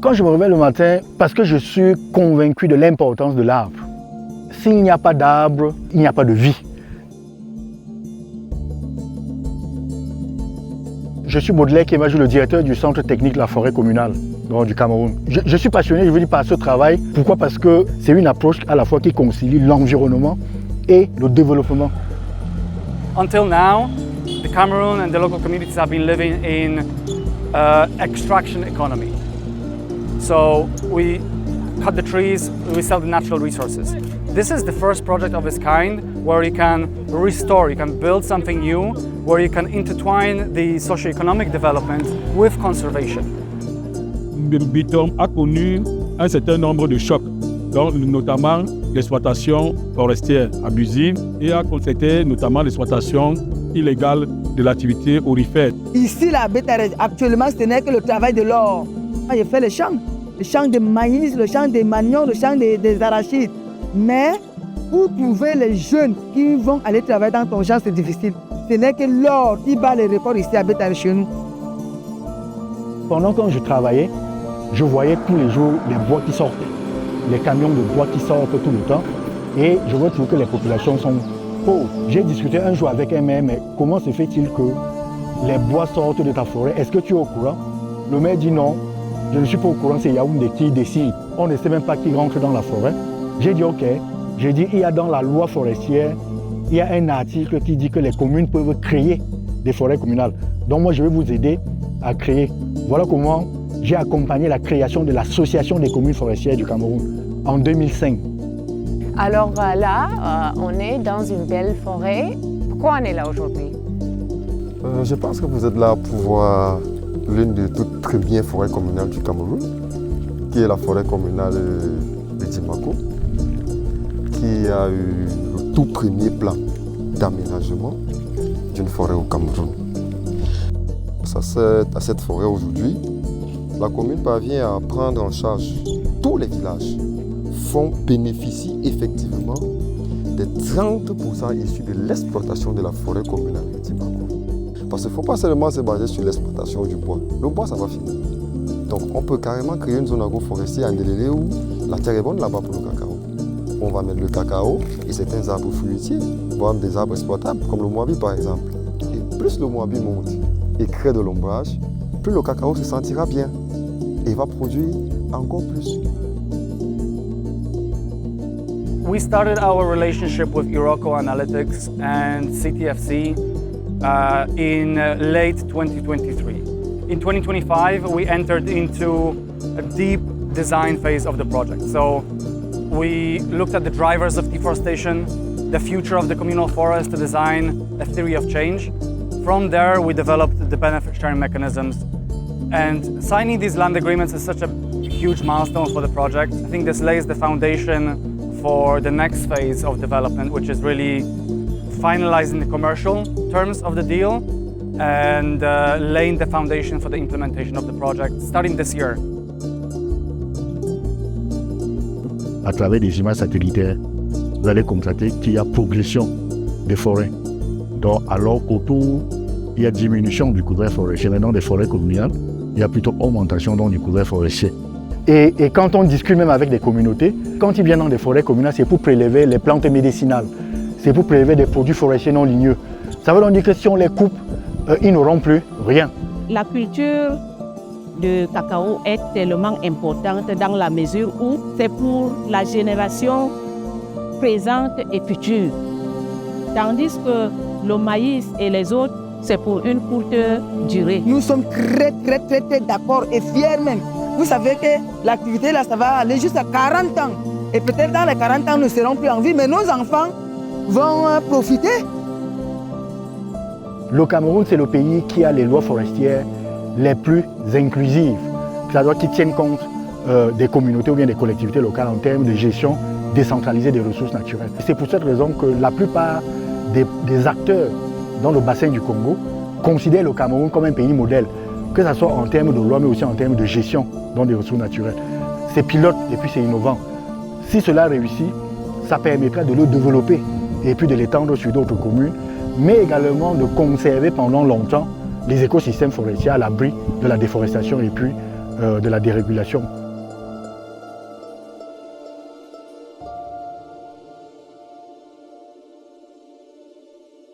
Quand je me réveille le matin, parce que je suis convaincu de l'importance de l'arbre. S'il n'y a pas d'arbre, il n'y a pas de vie. Je suis Baudelaire Kémajou, le directeur du Centre technique de la forêt communale du Cameroun. Je suis passionné, je veux dire, par ce travail. Pourquoi? Parce que c'est une approche à la fois qui concilie l'environnement et le développement. Until now, the Cameroon and the local communities have been living in extraction economy. So we cut the trees, we sell the natural resources. This is the first project of its kind where you can restore, you can build something new, where you can intertwine the socio-economic development with conservation. Bitom a connu un certain nombre de chocs, donc notamment l'exploitation forestière abusive et a constaté notamment l'exploitation illégale de l'activité aurifère. Ici, la Bétarège, actuellement, ce n'est que le travail de l'or. J'ai fait le champ de maïs, le champ des manions, le champ des arachides. Mais pour trouver les jeunes qui vont aller travailler dans ton champ, c'est difficile. Ce n'est que l'or qui bat les records ici à Bétarège chez nous. Pendant que je travaillais, je voyais tous les jours les bois qui sortaient, les camions de bois qui sortent tout le temps. Et je vois toujours que les populations sont pauvres. J'ai discuté un jour avec un maire, mais comment se fait-il que les bois sortent de ta forêt? Est-ce que tu es au courant? Le maire dit non, je ne suis pas au courant, c'est Yaoundé qui décide. On ne sait même pas qui rentre dans la forêt. J'ai dit ok, j'ai dit il y a dans la loi forestière, il y a un article qui dit que les communes peuvent créer des forêts communales. Donc moi je vais vous aider à créer. Voilà comment j'ai accompagné la création de l'Association des communes forestières du Cameroun en 2005. Alors là, on est dans une belle forêt. Pourquoi on est là aujourd'hui? Je pense que vous êtes là pour voir l'une des toutes premières forêts communales du Cameroun, qui est la forêt communale de Dimako, qui a eu le tout premier plan d'aménagement d'une forêt au Cameroun. À cette forêt aujourd'hui, la commune parvient à prendre en charge tous les villages, bénéficient effectivement des 30% issus de l'exploitation de la forêt communale de Dimako. Parce qu'il ne faut pas seulement se baser sur l'exploitation du bois. Le bois, ça va finir. Donc on peut carrément créer une zone agroforestière en Ndélélé où la terre est bonne là-bas pour le cacao. On va mettre le cacao et certains arbres fruitiers, voire des arbres exploitables, comme le moabi par exemple. Et plus le moabi monte et crée de l'ombrage, plus le cacao se sentira bien et va produire encore plus. We started our relationship with Iroko Analytics and CTFC in late 2023. In 2025, we entered into a deep design phase of the project. So we looked at the drivers of deforestation, the future of the communal forest to design a theory of change. From there, we developed the benefit sharing mechanisms. And signing these land agreements is such a huge milestone for the project. I think this lays the foundation for the next phase of development, which is really finalizing the commercial terms of the deal and laying the foundation for the implementation of the project starting this year. À travers des images satellitaires, vous allez constater qu'il y a progression des forêts. Donc, alors qu'autour, il y a diminution du couvert forestier. Maintenant, des forêts communales, il y a plutôt augmentation du couvert forestier. Et quand on discute même avec des communautés, quand ils viennent dans des forêts communales, c'est pour prélever les plantes médicinales. C'est pour prélever des produits forestiers non ligneux. Ça veut donc dire que si on les coupe, ils n'auront plus rien. La culture de cacao est tellement importante dans la mesure où c'est pour la génération présente et future. Tandis que le maïs et les autres, c'est pour une courte durée. Nous sommes très d'accord et fiers même. Vous savez que l'activité là, ça va aller jusqu'à 40 ans. Et peut-être dans les 40 ans, nous ne serons plus en vie, mais nos enfants vont profiter. Le Cameroun, c'est le pays qui a les lois forestières les plus inclusives. C'est-à-dire qui tiennent compte des communautés ou bien des collectivités locales en termes de gestion décentralisée des ressources naturelles. C'est pour cette raison que la plupart des acteurs dans le bassin du Congo considèrent le Cameroun comme un pays modèle, que ce soit en termes de loi, mais aussi en termes de gestion des ressources naturelles. C'est pilote et puis c'est innovant. Si cela réussit, ça permettra de le développer et puis de l'étendre sur d'autres communes, mais également de conserver pendant longtemps les écosystèmes forestiers à l'abri de la déforestation et puis de la dérégulation.